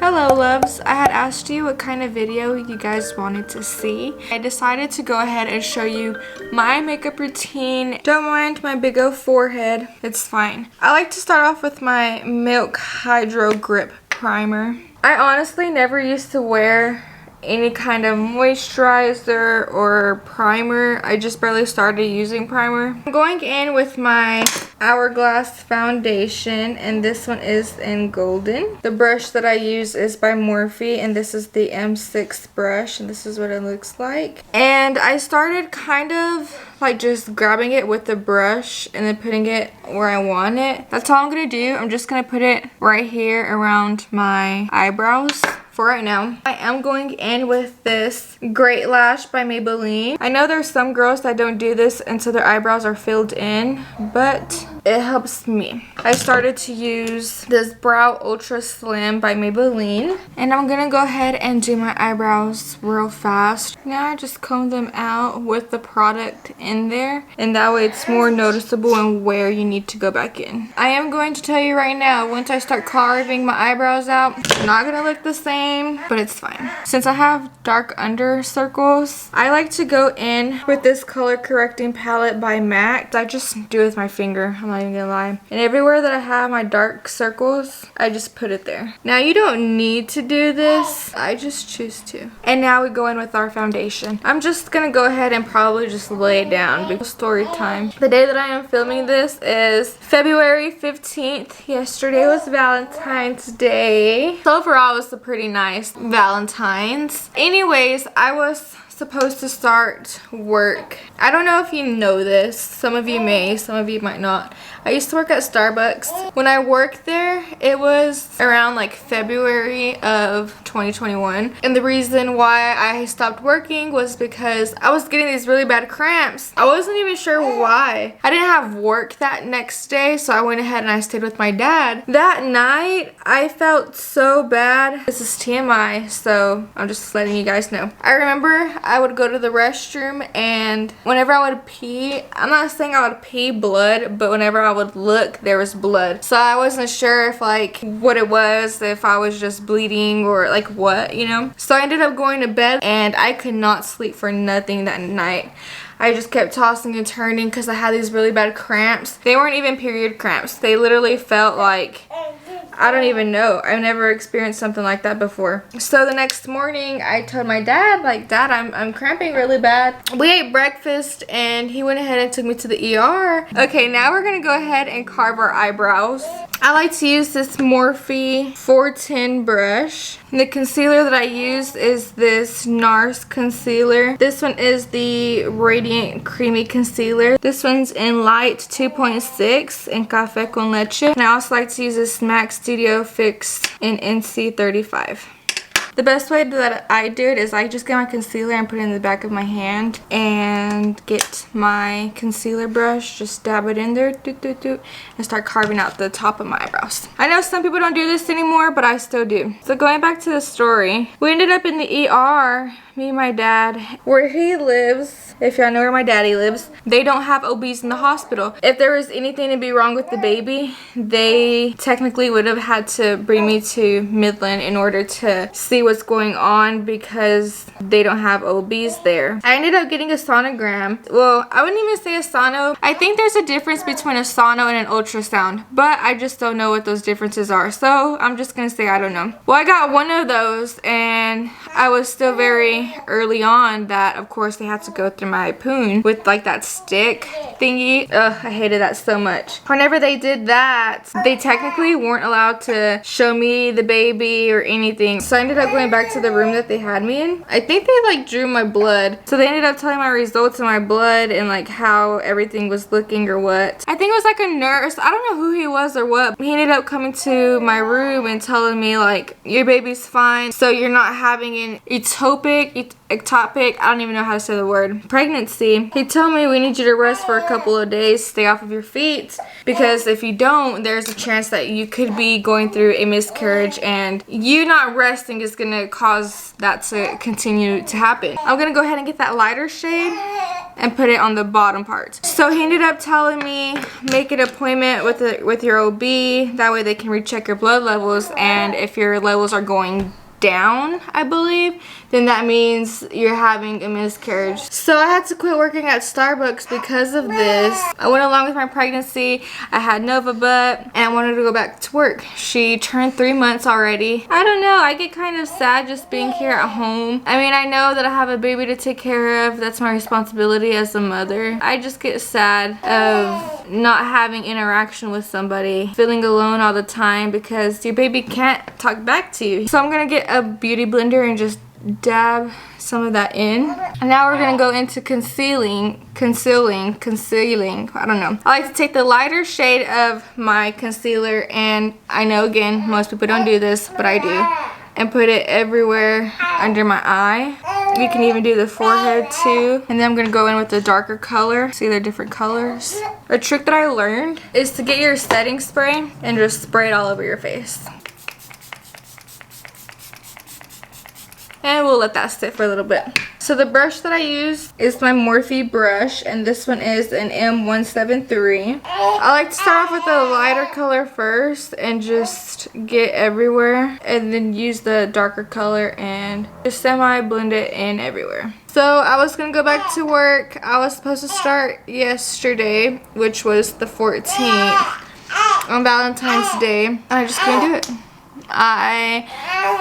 Hello loves, I had asked you what kind of video you guys wanted to see. I decided to go ahead and show you my makeup routine. Don't mind my big old forehead, it's fine. I like to start off with my Milk Hydro Grip Primer. I honestly never used to wear any kind of moisturizer or primer. I just barely started using primer. I'm going in with my Hourglass foundation, and this one is in golden. The brush that I use is by Morphe, and this is the M6 brush, and this is what it looks like. And I started kind of like just grabbing it with the brush and then putting it where I want it. That's all I'm gonna do. I'm just gonna put it right here around my eyebrows for right now. I am going in with this Great Lash by Maybelline. I know there's some girls that don't do this until their eyebrows are filled in, but it helps me. I started to use this Brow Ultra Slim by Maybelline, and I'm gonna go ahead and do my eyebrows real fast. Now I just comb them out with the product in there, and that way it's more noticeable and where you need to go back in. I am going to tell you right now, once I start carving my eyebrows out, it's not gonna look the same, but it's fine. Since I have dark under circles, I like to go in with this color correcting palette by MAC. I just do it with my finger, I'm not even gonna lie. And everywhere that I have my dark circles, I just put it there. Now you don't need to do this, I just choose to. And now we go in with our foundation. I'm just gonna go ahead and probably just lay it down because story time. The day that I am filming this is February 15th. Yesterday was Valentine's Day. So overall it was a pretty nice Valentine's. Anyways, I was supposed to start work. I don't know if you know this. Some of you may, some of you might not. I used to work at Starbucks. When I worked there, it was around like February of 2021. And the reason why I stopped working was because I was getting these really bad cramps. I wasn't even sure why. I didn't have work that next day, so I went ahead and I stayed with my dad. That night, I felt so bad. This is TMI, so I'm just letting you guys know. I remember I would go to the restroom, and whenever I would pee, I'm not saying I would pee blood, but whenever I would look, there was blood. So I wasn't sure if like what it was, if I was just bleeding or like what, you know. So I ended up going to bed, and I could not sleep for nothing that night. I just kept tossing and turning because I had these really bad cramps. They weren't even period cramps. They literally felt like, I don't even know. I've never experienced something like that before. So the next morning, I told my dad, like, Dad, I'm cramping really bad. We ate breakfast, and he went ahead and took me to the ER. Okay, now we're gonna go ahead and carve our eyebrows. I like to use this Morphe 410 brush. The concealer that I use is this NARS concealer. This one is the Radiant Creamy Concealer. This one's in Light 2.6 in Café con Leche. And I also like to use this MAC Studio Fix in NC35. The best way that I do it is I just get my concealer and put it in the back of my hand and get my concealer brush, just dab it in there, and start carving out the top of my eyebrows. I know some people don't do this anymore, but I still do. So going back to the story, we ended up in the ER, me and my dad. Where he lives, if y'all know where my daddy lives, they don't have OBs in the hospital. If there was anything to be wrong with the baby, they technically would have had to bring me to Midland in order to see what's going on because they don't have OBs there. I ended up getting a sonogram. Well, I wouldn't even say a sono. I think there's a difference between a sono and an ultrasound, but I just don't know what those differences are. So I'm just gonna say I don't know. Well, I got one of those, and I was still very early on that of course they had to go through my poon with like that stick thingy. Ugh, I hated that so much. Whenever they did that, they technically weren't allowed to show me the baby or anything. So I ended up going back to the room that they had me in. I think they like drew my blood. So they ended up telling my results of my blood and like how everything was looking or what. I think it was like a nurse. I don't know who he was or what. He ended up coming to my room and telling me like, your baby's fine. So you're not having an ectopic, I don't even know how to say the word, pregnancy. He told me we need you to rest for a couple of days, stay off of your feet, because if you don't, there's a chance that you could be going through a miscarriage, and you not resting is gonna cause that to continue to happen. I'm gonna go ahead and get that lighter shade and put it on the bottom part. So he ended up telling me make an appointment with your OB. That way they can recheck your blood levels, and if your levels are going down, I believe, then that means you're having a miscarriage. So I had to quit working at Starbucks because of this. I went along with my pregnancy. I had Nova butt and I wanted to go back to work. She turned 3 months already. I don't know, I get kind of sad just being here at home. I mean, I know that I have a baby to take care of. That's my responsibility as a mother. I just get sad of not having interaction with somebody, feeling alone all the time because your baby can't talk back to you. So I'm gonna get a beauty blender and just dab some of that in. And now we're gonna go into concealing, I don't know. I like to take the lighter shade of my concealer, and I know again most people don't do this, but I do, and put it everywhere under my eye. You can even do the forehead too. And then I'm gonna go in with the darker color. See, they're different colors. A trick that I learned is to get your setting spray and just spray it all over your face. And we'll let that sit for a little bit. So the brush that I use is my Morphe brush, and this one is an M173. I like to start off with a lighter color first and just get everywhere, and then use the darker color and just semi-blend it in everywhere. So I was gonna go back to work. I was supposed to start yesterday, which was the 14th, on Valentine's Day, and I just couldn't do it. I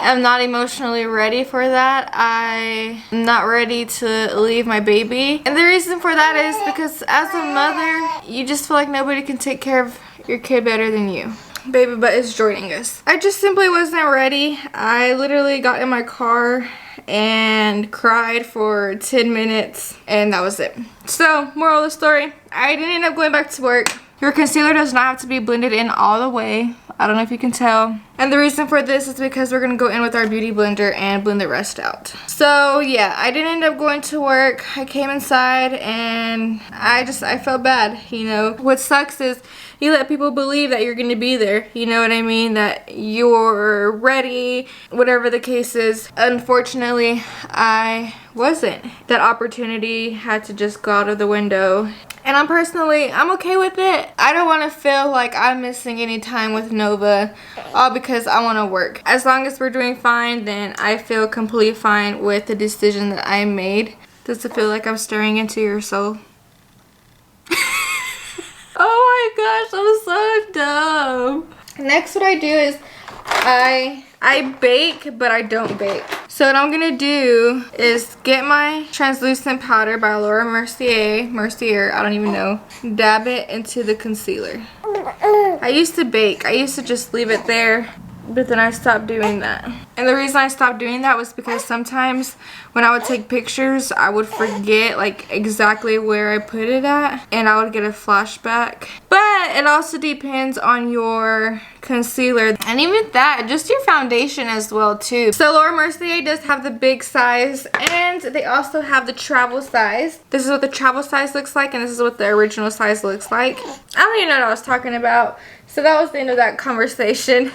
am not emotionally ready for that. I am not ready to leave my baby. And the reason for that is because as a mother, you just feel like nobody can take care of your kid better than you. Baby butt is joining us. I just simply wasn't ready. I literally got in my car and cried for 10 minutes and that was it. So, moral of the story, I didn't end up going back to work. Your concealer does not have to be blended in all the way. I don't know if you can tell. And the reason for this is because we're gonna go in with our beauty blender and blend the rest out. So yeah, I didn't end up going to work. I came inside and I felt bad, you know. What sucks is you let people believe that you're gonna be there, you know what I mean? That you're ready, whatever the case is. Unfortunately, I wasn't. That opportunity had to just go out of the window. And I'm okay with it. I don't want to feel like I'm missing any time with Nova, all because I want to work. As long as we're doing fine, then I feel completely fine with the decision that I made. Does it feel like I'm staring into your soul? Oh my gosh, I'm so dumb. Next, what I do is I bake, but I don't bake. So what I'm gonna do is get my translucent powder by Laura Mercier, I don't even know, dab it into the concealer. I used to bake. I used to just leave it there, but then I stopped doing that. And the reason I stopped doing that was because sometimes when I would take pictures, I would forget like exactly where I put it at, and I would get a flashback. But it also depends on your concealer, and even that, just your foundation as well too. So Laura Mercier does have the big size, and they also have the travel size. This is what the travel size looks like, and this is what the original size looks like. I don't even know what I was talking about. So that was the end of that conversation.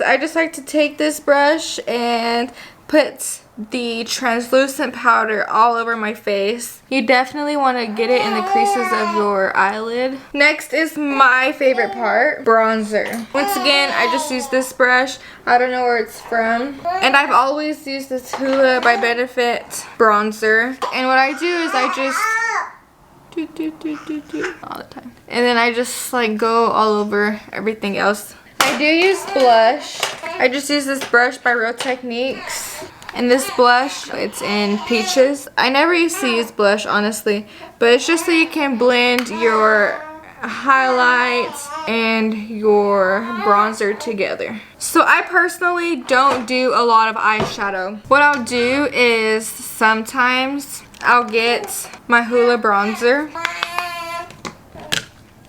I just like to take this brush and put the translucent powder all over my face. You definitely want to get it in the creases of your eyelid. Next is my favorite part, bronzer. Once again, I just use this brush. I don't know where it's from. And I've always used this Hoola by Benefit bronzer. And what I do is I just all the time. And then I just like go all over everything else. I do use blush. I just use this brush by Real Techniques. And this blush, it's in Peaches. I never used to use blush, honestly, but it's just so you can blend your highlights and your bronzer together. So I personally don't do a lot of eyeshadow. What I'll do is sometimes I'll get my Hoola bronzer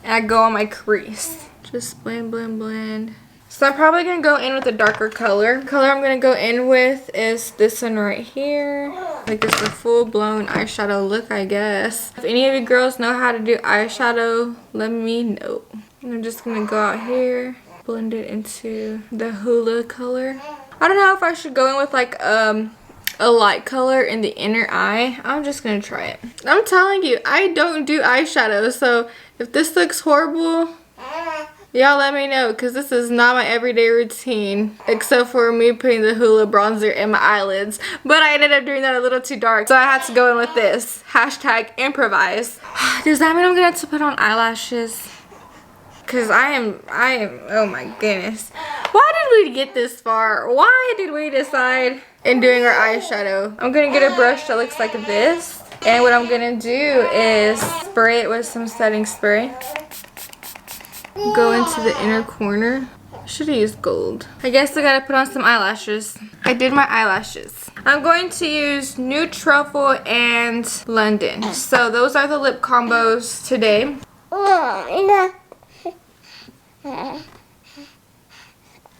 and I go on my crease. Just blend, blend, blend. So I'm probably going to go in with a darker color. The color I'm going to go in with is this one right here. Like it's a full-blown eyeshadow look, I guess. If any of you girls know how to do eyeshadow, let me know. And I'm just going to go out here, blend it into the Hoola color. I don't know if I should go in with like a a light color in the inner eye. I'm just gonna try it. I'm telling you, I don't do eyeshadow, so if this looks horrible, y'all let me know, because this is not my everyday routine, except for me putting the Hoola bronzer in my eyelids. But I ended up doing that a little too dark, so I had to go in with this. Hashtag improvise. Does that mean I'm gonna have to put on eyelashes? Because I am, oh my goodness. Why did we get this far? Why did we decide in doing our eyeshadow? I'm gonna get a brush that looks like this. And what I'm gonna do is spray it with some setting spray. Go into the inner corner. Should have used gold. I guess I gotta put on some eyelashes. I did my eyelashes. I'm going to use Nude Truffle and London. So those are the lip combos today.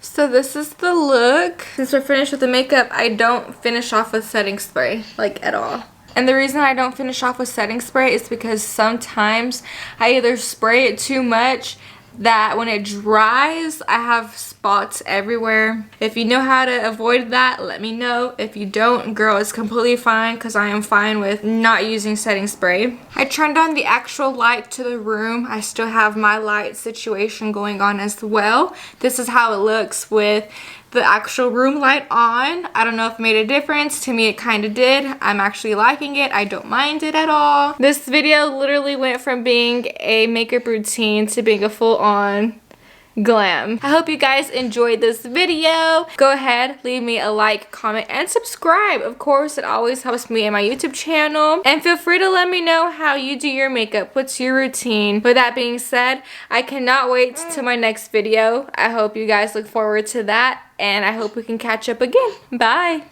So this is the look. Since we're finished with the makeup, I don't finish off with setting spray, like at all. And the reason I don't finish off with setting spray is because sometimes I either spray it too much that when it dries, I have spots everywhere. If you know how to avoid that, let me know. If you don't, girl, it's completely fine, because I am fine with not using setting spray. I turned on the actual light to the room. I still have my light situation going on as well. This is how it looks with the actual room light on. I don't know if it made a difference. To me, it kind of did. I'm actually liking it. I don't mind it at all. This video literally went from being a makeup routine to being a full-on glam. I hope you guys enjoyed this video. Go ahead, leave me a like, comment, and subscribe. Of course, it always helps me in my YouTube channel. And feel free to let me know how you do your makeup. What's your routine? With that being said, I cannot wait till my next video. I hope you guys look forward to that, and I hope we can catch up again. Bye!